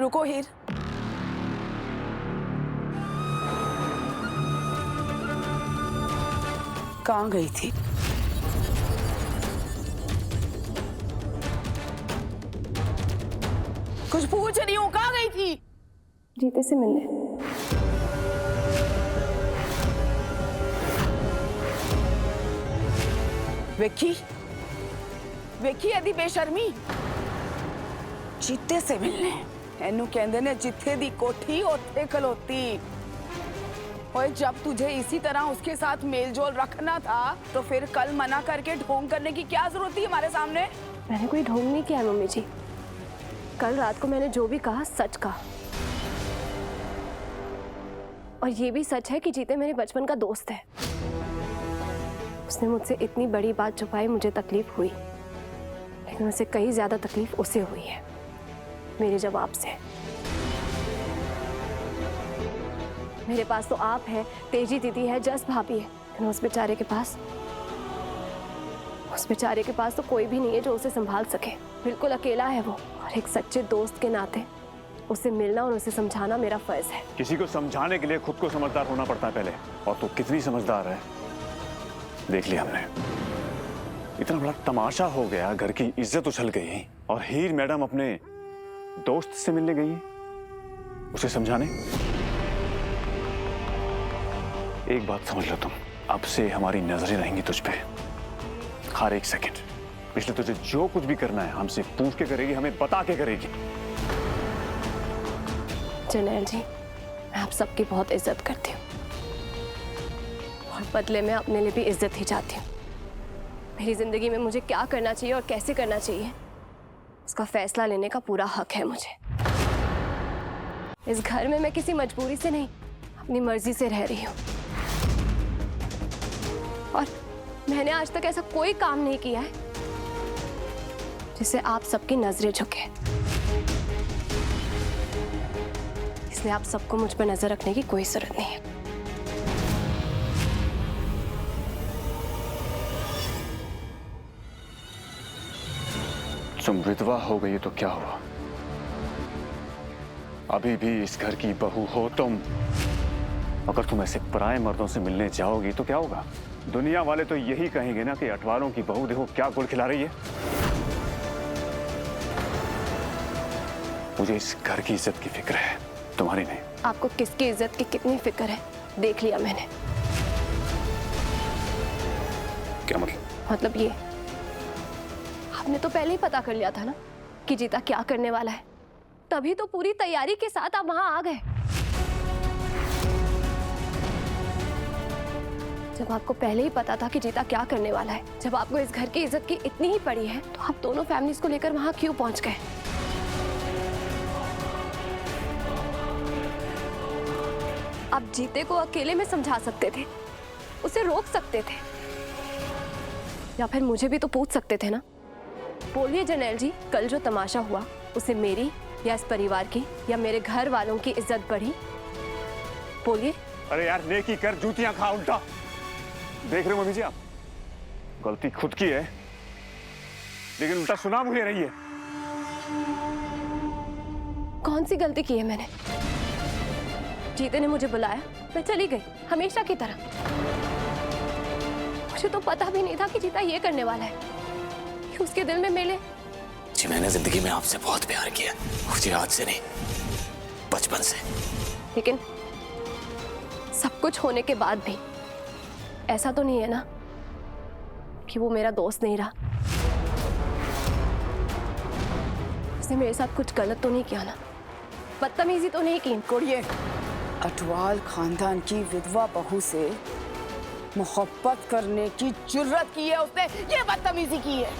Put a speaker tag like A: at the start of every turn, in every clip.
A: रुको हीर, कहाँ गई थी? कुछ पूछ रही हूँ, कहाँ गई थी?
B: जीते से मिलने।
A: विक्की, विक्की यदि बेशर्मी जीते से मिलने। एनू कहंदे ने जिथे दी कोठी ओथे खलोती। और जब तुझे इसी तरह उसके साथ मेलजोल रखना था तो फिर कल मना करके ढोंग करने की क्या जरूरत थी हमारे सामने?
B: मैंने कोई ढोंग नहीं किया मम्मी जी। कल रात को मैंने जो भी कहा सच कहा। और ये भी सच है कि जीते मेरे बचपन का दोस्त है। उसने मुझसे इतनी बड़ी बात छुपाई, मुझे तकलीफ हुई, लेकिन उससे कहीं ज्यादा तकलीफ उसे हुई है मेरे जवाब से। मेरे पास तो आप है, तेजी दीदी है, जस भाभी है, लेकिन उस बेचारे के पास तो कोई भी नहीं है जो उसे संभाल सके। बिल्कुल अकेला है वो। और एक सच्चे दोस्त के नाते उसे मिलना और उसे समझाना मेरा फर्ज है।
C: किसी को समझाने के लिए खुद को समझदार होना पड़ता है पहले, और तू कितनी समझदार है देख लिया हमने। इतना बड़ा तमाशा हो गया, घर की इज्जत उछल गई और हीर मैडम अपने दोस्त से मिलने गई उसे समझाने। एक बात समझ लो तुम, अब से हमारी नजरें रहेंगी तुझ पे हर एक सेकंड। इसलिए तुझे जो कुछ भी करना है हमसे पूछ के करेगी, हमें बता के करेगी।
B: जरनैल जी, मैं आप सबकी बहुत इज्जत करती हूँ और बदले में अपने लिए भी इज्जत ही चाहती हूँ। मेरी जिंदगी में मुझे क्या करना चाहिए और कैसे करना चाहिए, उसका फैसला लेने का पूरा हक है मुझे। इस घर में मैं किसी मजबूरी से नहीं, अपनी मर्जी से रह रही हूँ। और मैंने आज तक ऐसा कोई काम नहीं किया है जिससे आप सबकी नजरें झुके। इसलिए आप सबको मुझ पर नजर रखने की कोई जरूरत नहीं है।
C: तुम विधवा हो गई तो क्या हुआ, अभी भी इस घर की बहू हो तुम। अगर तुम ऐसे पराये मर्दों से मिलने जाओगी तो क्या होगा? दुनिया वाले तो यही कहेंगे ना कि अठवारों की बहू देखो क्या गुल खिला रही है। मुझे इस घर की इज्जत की फिक्र है, तुम्हारी नहीं।
B: आपको किसकी इज्जत की कितनी फिक्र है देख लिया मैंने।
C: क्या मतलब?
B: मतलब ये, आपने तो पहले ही पता कर लिया था ना कि जीता क्या करने वाला है, तभी तो पूरी तैयारी के साथ आप वहां आ गए। जब आपको पहले ही पता था कि जीता क्या करने वाला है, जब आपको इस घर की इज्जत की इतनी ही पड़ी है, तो आप दोनों फैमिलीज को लेकर वहां क्यों पहुंच गए? आप जीते को अकेले में समझा सकते थे, उसे रोक सकते थे, या फिर मुझे भी तो पूछ सकते थे ना। बोलिए जरनैल जी, कल जो तमाशा हुआ उसे मेरी या इस परिवार की या मेरे घर वालों की इज्जत बढ़ी? बोलिए।
C: अरे यार नेकी कर, जूतियां खा उल्टा। देख रहे हो मम्मी जी, आप गलती खुद की है लेकिन उल्टा सुना मुझे रही है।
B: कौन सी गलती की है मैंने? जीते ने मुझे बुलाया, मैं चली गई हमेशा की तरह। मुझे तो पता भी नहीं था कि जीता ये करने वाला है, कि उसके दिल में मेले।
D: जी मैंने जिंदगी में आपसे बहुत प्यार किया, मुझे आज से नहीं बचपन से।
B: लेकिन सब कुछ होने के बाद भी ऐसा तो नहीं है ना कि वो मेरा दोस्त नहीं रहा। उसने मेरे साथ कुछ गलत तो नहीं किया ना, बदतमीजी तो नहीं की?
A: कुड़िए, अटवाल खानदान की विधवा बहू से मोहब्बत करने की जुर्रत की है उसने, ये बदतमीजी की है।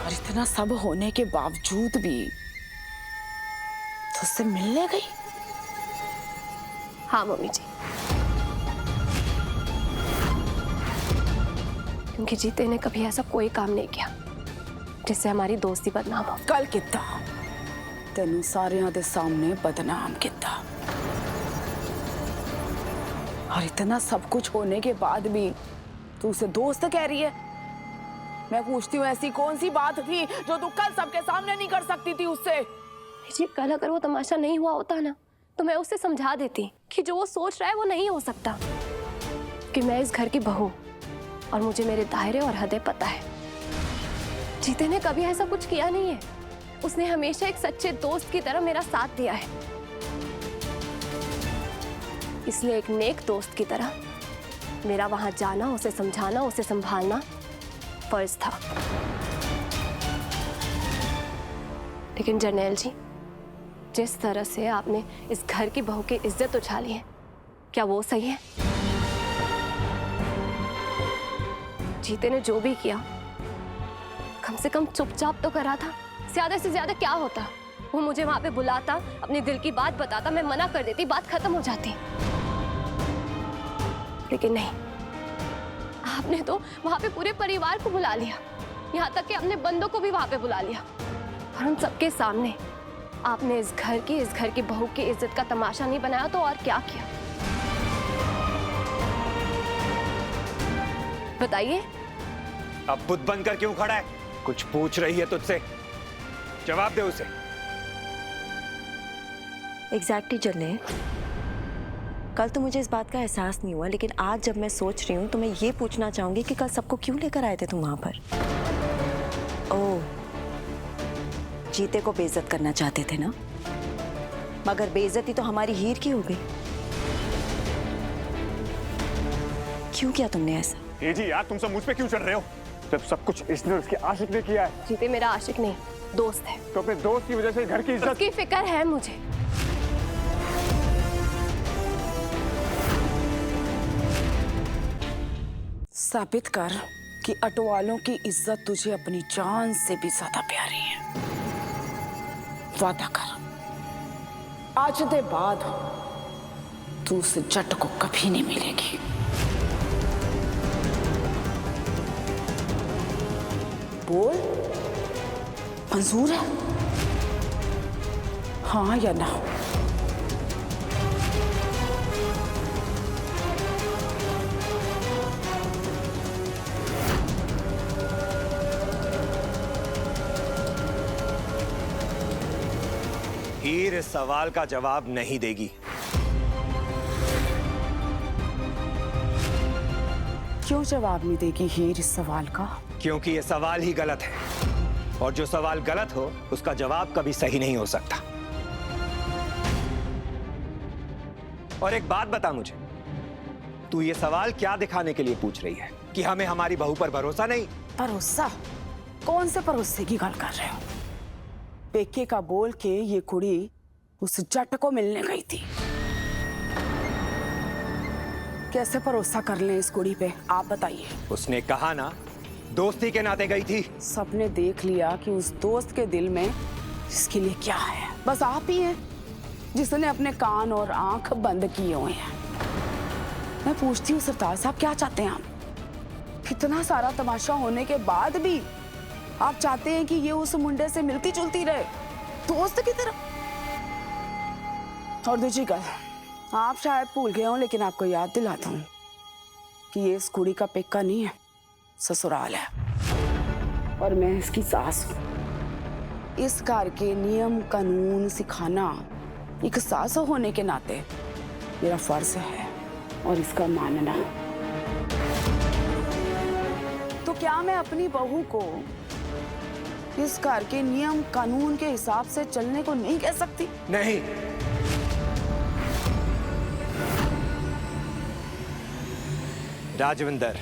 A: और इतना सब होने के बावजूद भी तो उससे मिलने गई?
B: हाँ मम्मी जी, क्योंकि जीते ने कभी ऐसा कोई काम नहीं किया जिससे हमारी दोस्ती बदनाम हो।
A: कल कितना तेनू सारियां दे सामने बदनाम किया, और इतना सब कुछ होने के बाद भी तू उसे दोस्त कह रही है? मैं पूछती हूँ ऐसी कौन सी बात थी जो तू कल सबके सामने नहीं कर सकती थी उससे?
B: जी कल अगर वो तमाशा नहीं हुआ होता ना तो मैं उसे समझा देती कि जो वो सोच रहा है वो नहीं हो सकता, कि मैं इस घर की बहू और मुझे मेरे दायरे और हदें पता है। जीते ने कभी ऐसा कुछ किया नहीं है, उसने हमेशा एक सच्चे दोस्त की तरह मेरा साथ दिया है, इसलिए एक नेक दोस्त की तरह मेरा वहां जाना, उसे समझाना, उसे संभालना फर्ज था। लेकिन जर्नैल जी, जिस तरह से आपने इस घर की बहू की इज्जत उछाली है, क्या वो सही है? जीते ने जो भी किया कम से कम चुपचाप तो करा था। ज्यादा से ज्यादा क्या होता, वो मुझे वहां पे बुलाता, अपने दिल की बात बताता, मैं मना कर देती, बात खत्म हो जाती। लेकिन नहीं, आपने तो वहां पे पूरे परिवार को बुला लिया, यहाँ तक कि अपने बंदों को भी वहां पे बुला लिया, और उन सबके सामने आपने इस घर की बहू की इज्जत का तमाशा नहीं बनाया तो और क्या किया? बताइए।
E: अब बुद्ध बनकर क्यों खड़ा है? कुछ पूछ रही है तुझसे, जवाब दे उसे।
F: एग्जैक्टली जर्नैल, कल तो मुझे इस बात का एहसास नहीं हुआ, लेकिन आज जब मैं सोच रही हूँ तो मैं ये पूछना चाहूंगी कि कल सबको क्यों लेकर आए थे तुम वहां पर? ओह, जीते को बेइज्जत करना चाहते थे ना? मगर बेइज्जती तो हमारी हीर की हो गई। क्यों किया तुमने ऐसा?
C: ए जी यार, तुम सब मुझ पे क्यों चढ़ रहे हो? जब सब कुछ इसने और उसके आशिक ने किया है।
B: जीते मेरा आशिक नहीं, दोस्त है।
C: तो अपने दोस्त की वजह से घर की इज्जत।
B: उसकी फिक्र है मुझे।
A: साबित कर कि अटवालों की इज्जत तुझे अपनी जान से भी ज्यादा प्यारी है। वादा कर, आज दे बाद तू उस जट को कभी नहीं मिलेगी। बोल, मंजूर है? हाँ या ना?
E: हीर इस सवाल का जवाब नहीं देगी।
A: क्यों जवाब नहीं देगी हीर इस सवाल का?
E: क्योंकि ये सवाल ही गलत है, और जो सवाल गलत हो उसका जवाब कभी सही नहीं हो सकता। और एक बात बता मुझे, तू ये सवाल क्या दिखाने के लिए पूछ रही है? कि हमें हमारी बहू पर भरोसा नहीं?
A: भरोसा? कौन से भरोसे की गल कर रहे हो? पेके का बोल के ये कुड़ी उस जट को मिलने गई थी। कैसे भरोसा कर लें इस कुड़ी पे, आप बताइए।
E: उसने कहा ना, दोस्ती के नाते गई थी।
A: सबने देख लिया कि उस दोस्त के दिल में इसके लिए क्या है। बस आप ही हैं जिसने अपने कान और आंख बंद किए हुए हैं। मैं पूछती हूँ सरदार साहब, क्या चाहते हैं आप? कितना सारा तमाशा होने के बाद भी आप चाहते हैं कि ये उस मुंडे से मिलती जुलती रहे, दोस्त की तरह? और दूसरी गल, आप शायद भूल गए हो, लेकिन आपको याद दिलाता हूँ कि ये इस कुड़ी का पेका नहीं है, ससुराल है, और मैं इसकी सास हूँ। इस घर के नियम कानून सिखाना एक सास होने के नाते मेरा फर्ज है, और इसका मानना। तो क्या मैं अपनी बहू को इस घर के नियम कानून के हिसाब से चलने को नहीं कह सकती?
E: नहीं। राजविंदर,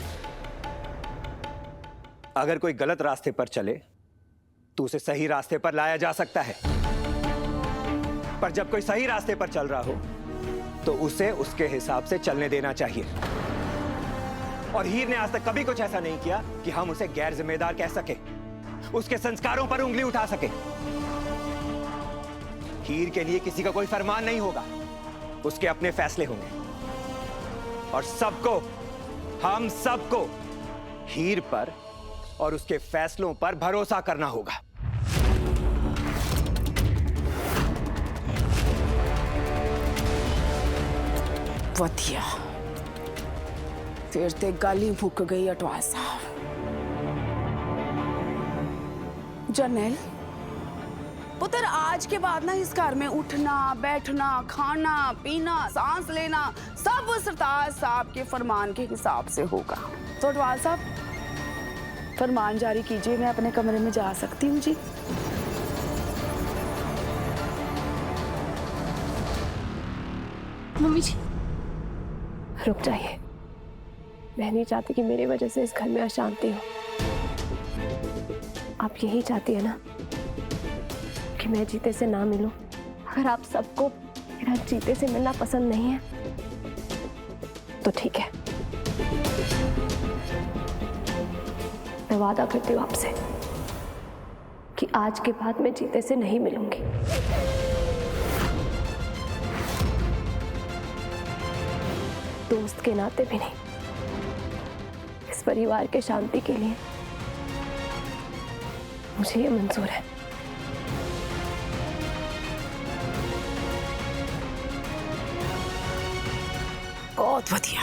E: अगर कोई गलत रास्ते पर चले तो उसे सही रास्ते पर लाया जा सकता है, पर जब कोई सही रास्ते पर चल रहा हो तो उसे उसके हिसाब से चलने देना चाहिए। और हीर ने आज तक कभी कुछ ऐसा नहीं किया कि हम उसे गैर जिम्मेदार कह सके, उसके संस्कारों पर उंगली उठा सके। हीर के लिए किसी का कोई फरमान नहीं होगा, उसके अपने फैसले होंगे, और सबको, हम सबको हीर पर और उसके फैसलों पर भरोसा करना होगा।
A: वधिया, फिर ते गल ही मुक गई अटवाल साहब। जर्नैल पुत्र, आज के बाद ना इस घर में उठना बैठना खाना पीना सांस लेना सब सरताज साहब के फरमान के हिसाब से होगा। तो अडवाल साहब फरमान जारी कीजिए, मैं अपने कमरे में जा सकती हूँ जी।
B: मम्मी जी रुक जाइए, मैं नहीं चाहती कि मेरी वजह से इस घर में अशांति हो। आप यही चाहती है ना कि मैं जीते से ना मिलूं? अगर आप सबको मेरा जीते से मिलना पसंद नहीं है तो ठीक है, मैं वादा करती हूँ आपसे कि आज के बाद मैं जीते से नहीं मिलूंगी। दोस्त के नाते भी नहीं, इस परिवार के शांति के लिए मुझे ये मंजूर है।
A: बहुत बढ़िया।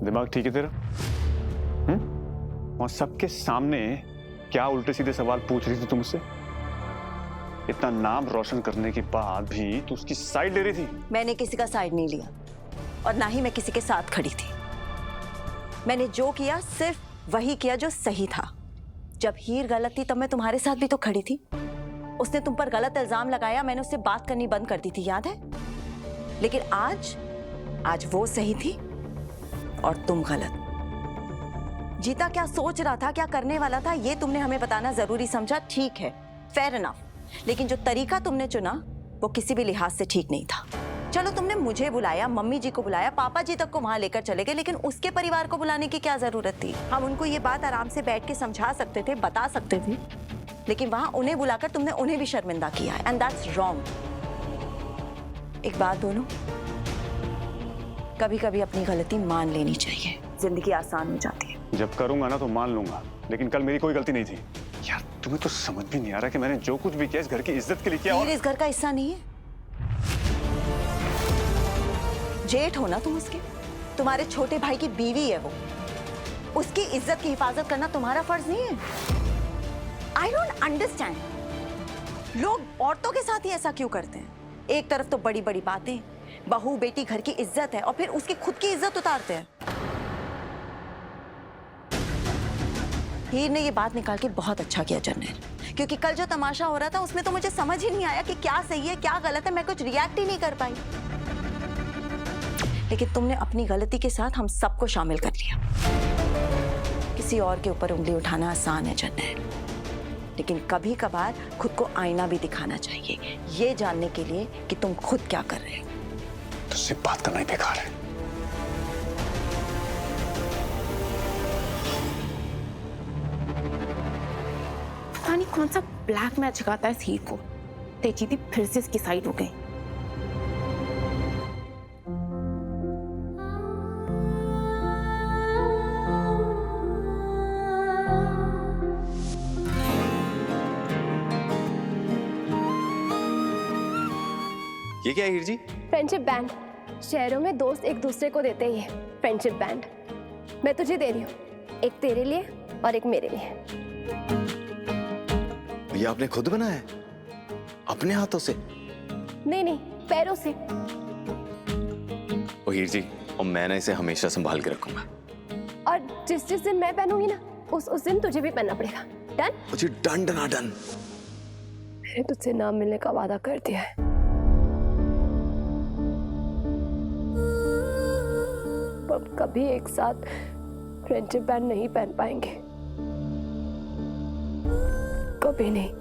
C: दिमाग ठीक है तेरा? और सबके सामने क्या उल्टे सीधे सवाल पूछ रही थी तुम मुझसे? इतना नाम रोशन करने के बाद भी तू उसकी साइड ले रही थी।
F: मैंने किसी का साइड नहीं लिया और ना ही मैं किसी के साथ खड़ी थी। मैंने जो किया सिर्फ वही किया जो सही था। जब हीर गलत थी तब मैं तुम्हारे साथ भी तो खड़ी थी। उसने तुम पर गलत इल्जाम लगाया, मैंने उससे बात करनी बंद कर दी थी, याद है? लेकिन आज वो सही थी और तुम गलत। जीता क्या सोच रहा था, क्या करने वाला था, ये तुमने हमें बताना जरूरी समझा। ठीक है, फेयर इनफ, लेकिन जो तरीका तुमने चुना वो किसी भी लिहाज से ठीक नहीं था। चलो तुमने मुझे बुलाया, मम्मी जी को बुलाया, पापा जी तक को वहां लेकर चले गए, लेकिन उसके परिवार को बुलाने की क्या जरूरत थी? हम उनको ये बात आराम से बैठ के समझा सकते थे, बता सकते थे, लेकिन वहां उन्हें बुलाकर तुमने उन्हें भी शर्मिंदा किया, एंड दैट्स रॉन्ग। एक बात बोलूं, कभी कभी अपनी गलती मान लेनी चाहिए, जिंदगी आसान हो जाती है।
C: जब करूंगा ना तो मान लूंगा, लेकिन कल मेरी कोई गलती नहीं थी। यार तुम्हें तो समझ भी नहीं आ रहा कि मैंने जो कुछ भी किया इस घर की इज्जत के लिए किया।
F: हीर इस घर का हिस्सा नहीं है, जेठ हो ना तुम उसके, तुम्हारे छोटे भाई की बीवी है वो, उसकी इज्जत की हिफाजत करना तुम्हारा फर्ज नहीं है? आई डोंट अंडरस्टैंड, लोग औरतों के साथ ही ऐसा क्यों करते हैं? एक तरफ तो बड़ी बड़ी बातें, बहू बेटी घर की इज्जत है, और फिर उसकी खुद की इज्जत उतारते हैं। हीर ने ये बात निकाल के बहुत अच्छा किया जर्नैल, क्योंकि कल जो तमाशा हो रहा था उसमें तो मुझे समझ ही नहीं आया कि क्या सही है क्या गलत है, मैं कुछ रिएक्ट ही नहीं कर पाई। लेकिन तुमने अपनी गलती के साथ हम सबको शामिल कर लिया। किसी और के ऊपर उंगली उठाना आसान है जर्नैल, लेकिन कभी कभार खुद को आईना भी दिखाना चाहिए, ये जानने के लिए कि तुम खुद क्या कर रहे हो।
C: तुझसे बात करना ही बेकार है।
G: पता नहीं कौन सा ब्लैक मैच गाता है इस हीर को, तेजी दी फिर से इसकी साइड हो गई।
D: ये क्या है हीर जी?
B: Friendship band. शहरों में दोस्त एक दूसरे को देते ही है फ्रेंडशिप बैंड। मैं तुझे दे रही हूँ, एक तेरे लिए और एक मेरे लिए।
D: ये आपने खुद बनाया है अपने हाथों से?
B: नहीं नहीं, पैरों से।
D: ओ हीर जी, और मैं ना इसे हमेशा संभाल के रखूंगा।
B: और जिस जिस दिन मैं पहनूंगी ना उस दिन तुझे भी पहनना पड़ेगा। डन?
D: मुझे डन डना डन।
B: मैंने तुझसे ना मिलने का वादा कर दिया है। अब कभी एक साथ फ्रेंडशिप बैंड नहीं पहन पाएंगे, कभी नहीं।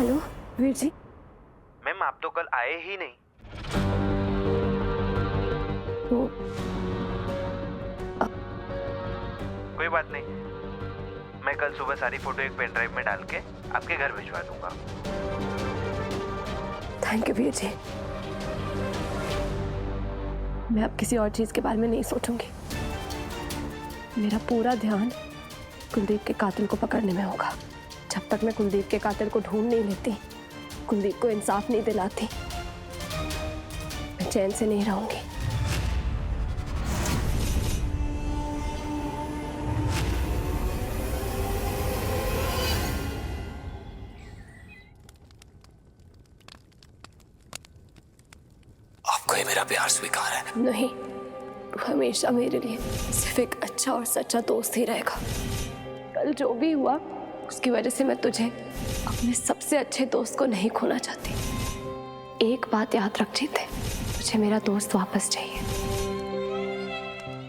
B: हेलो वीर जी।
H: मैम आप तो कल आए ही नहीं।
B: वो
H: कोई बात नहीं, मैं कल सुबह सारी फोटो एक पेन ड्राइव में डाल के आपके घर भिजवा दूंगा।
B: Thank you Veer ji. मैं अब किसी और चीज के बारे में नहीं सोचूंगी। मेरा पूरा ध्यान कुलदीप के कातिल को पकड़ने में होगा। जब तक मैं कुलदीप के कातिल को ढूंढ नहीं लेती, कुलदीप को इंसाफ नहीं दिलाती, मैं चैन से नहीं रहूंगी।
D: आपको ये मेरा प्यार स्वीकार है?
B: नहीं, वो हमेशा मेरे लिए सिर्फ एक अच्छा और सच्चा दोस्त ही रहेगा। कल जो भी हुआ उसकी वजह से मैं तुझे, अपने सबसे अच्छे दोस्त को नहीं खोना चाहती। एक बात याद रख जीते, मुझे मेरा दोस्त वापस चाहिए।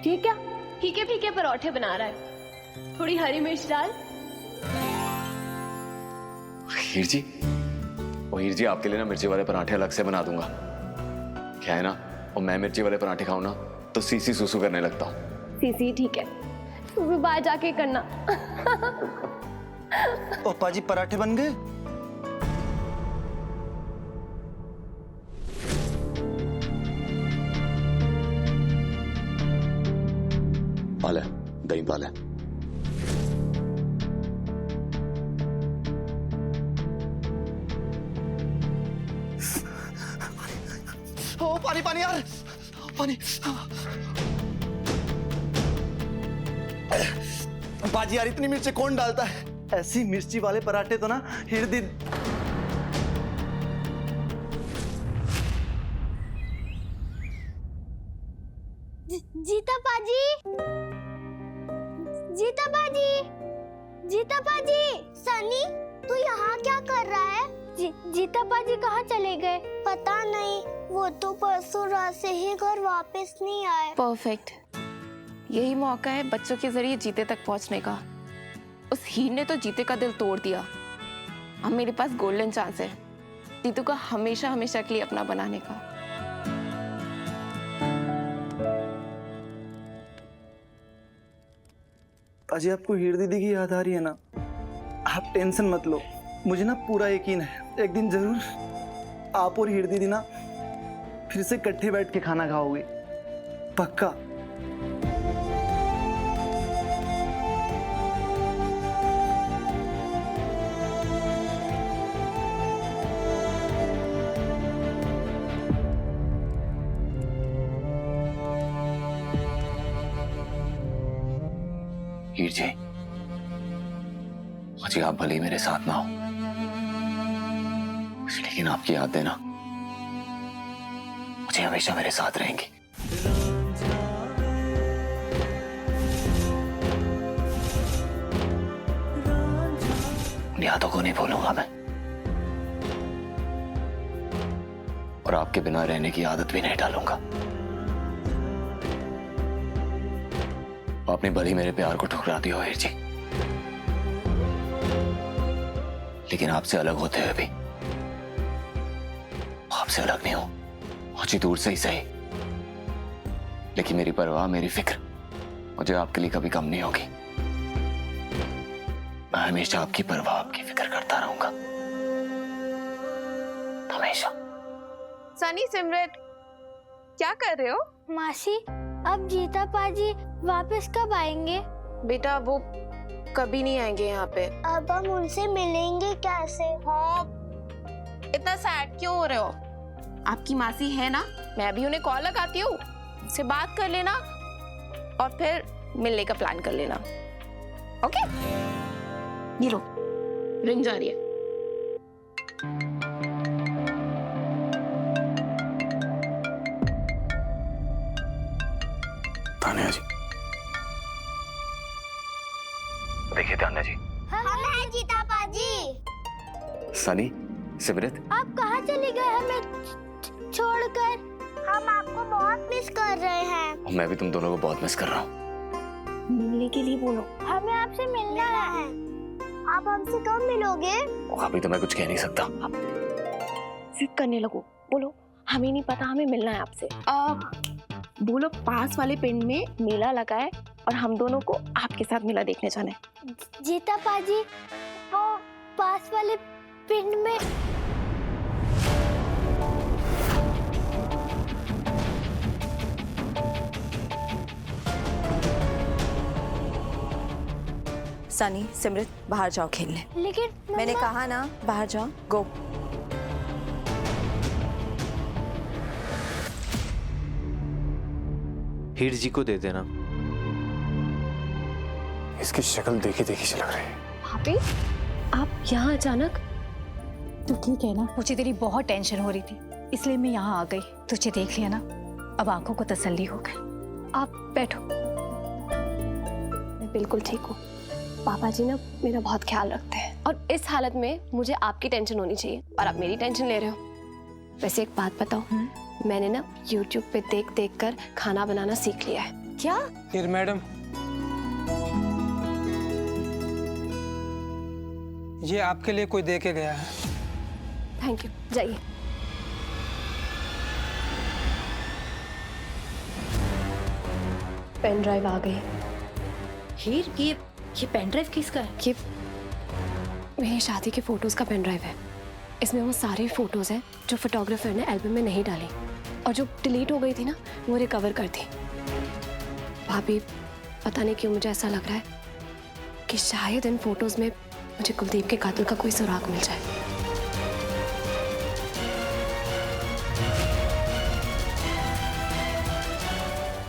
B: ठीक है? फीके फीके परोठे बना रहा है, थोड़ी हरी मिर्च डाल।
D: हीर जी, वो हीर जी आपके लिए ना मिर्ची वाले पराठे अलग से बना दूंगा। क्या है ना, और मैं मिर्ची वाले पराठे खाऊं ना तो सीसी सुसु करने लगता हूँ।
B: सीसी ठीक है, तू भी बाहर जाके करना।
I: ओ पाजी पराठे बन गए?
D: पाल है, दही पाल है।
I: ओ पानी पानी यार, पानी। बाजी यार इतनी मिर्ची कौन डालता है? ऐसी मिर्ची वाले पराठे तो ना हृदय।
J: जीता पाजी, जीता पाजी, जीता पाजी। सनी तू यहाँ क्या कर रहा है? जीता पाजी कहाँ चले गए? पता नहीं, वो तो परसों रात से ही घर वापस नहीं आए।
G: परफेक्ट, यही मौका है बच्चों के जरिए जीते तक पहुंचने का। उस हीर ने तो जीते का दिल तोड़ दिया। अब मेरे पास गोल्डन चांस है जीतू को हमेशा हमेशा के लिए अपना बनाने का।
I: पाजी आपको हीर दीदी की याद आ रही है ना? आप टेंशन मत लो, मुझे ना पूरा यकीन है एक दिन जरूर आप और हीर दीदी ना फिर से इकट्ठे बैठ के खाना खाओगे, पक्का।
D: हीर जी, मुझे आप भले ही मेरे साथ ना हो, लेकिन आपकी यादें ना मुझे हमेशा मेरे साथ रहेंगी। उन यादों को नहीं भूलूंगा मैं, और आपके बिना रहने की आदत भी नहीं डालूंगा। आपने भले ही मेरे प्यार को ठुकरा दिया हो हीर जी, लेकिन आपसे अलग होते हुए भी आपसे अलग नहीं हूं। मुझे दूर से ही सही, लेकिन मेरी परवाह, मेरी फिक्र मुझे आपके लिए कभी कम नहीं होगी। मैं हमेशा आपकी परवाह, आपकी फिक्र करता रहूंगा, हमेशा।
B: सनी, सिमरन, क्या कर रहे हो?
J: मासी अब जीता पाजी वापस कब आएंगे?
G: बेटा वो कभी नहीं आएंगे यहाँ पे।
J: अब हम उनसे मिलेंगे कैसे?
G: हाँ, इतना सैड क्यों हो रहे हो? आपकी मासी है ना, मैं अभी उन्हें कॉल लगाती हूँ, उससे बात कर लेना और फिर मिलने का प्लान कर लेना। ओके? ये लो, रिंग जा रही है।
D: तान्या जी, देखिए तान्या जी।
J: हम हैं जीता पाजी।
D: सनी, सिमरत,
J: आप कहाँ चले गए हमें छोड़कर? हम आपको बहुत मिस कर रहे हैं।
D: मैं भी तुम दोनों को बहुत मिस कर रहा हूँ।
B: मिलने के लिए बोलो।
J: हमें आपसे मिलना है। आप हमसे कब मिलोगे?
D: अभी तो मैं कुछ कह नहीं सकता।
G: जिद करने लगो, बोलो हमें नहीं पता, हमें मिलना है आपसे। बोलो पास वाले पिंड में मेला लगा है और हम दोनों को आपके साथ मेला देखने जाना है।
J: जीता पाजी, वो पास वाले पिंड में
F: सनी, सिमरत बाहर जाओ खेलने।
J: लेकिन
F: मैंने कहा ना बाहर जाओ, गो।
H: हीर जी को दे देना।
C: इसकी शक्ल देखी देखी से लग रही है।
B: भाभी, आप यहाँ अचानक?
K: तू ठीक है ना? मुझे तेरी बहुत टेंशन हो रही थी, इसलिए मैं यहाँ आ गई। तुझे देख लिया ना, अब आंखों को तसल्ली हो गई।
B: आप बैठो, मैं बिल्कुल ठीक हूँ। पापा जी ना मेरा बहुत ख्याल रखते हैं और इस हालत में मुझे आपकी टेंशन होनी चाहिए और आप मेरी टेंशन ले रहे हो। वैसे एक बात बताओ, मैंने ना YouTube पे देख देख कर खाना बनाना सीख लिया है।
F: क्या?
L: फिर मैडम, ये आपके लिए कोई दे के गया है।
B: थैंक यू, जाइए। पेन ड्राइव आ गई।
K: हीर, ये पेन ड्राइव किसका है?
B: ये मेरी शादी के फोटोज का पेन ड्राइव है। इसमें वो सारी फोटोज हैं जो फोटोग्राफर ने एल्बम में नहीं डाली और जो डिलीट हो गई थी ना, वो रिकवर कर दी। भाभी, पता नहीं क्यों मुझे ऐसा लग रहा है कि शायद इन फोटोज में मुझे कुलदीप के कातिल का कोई सुराग मिल जाए।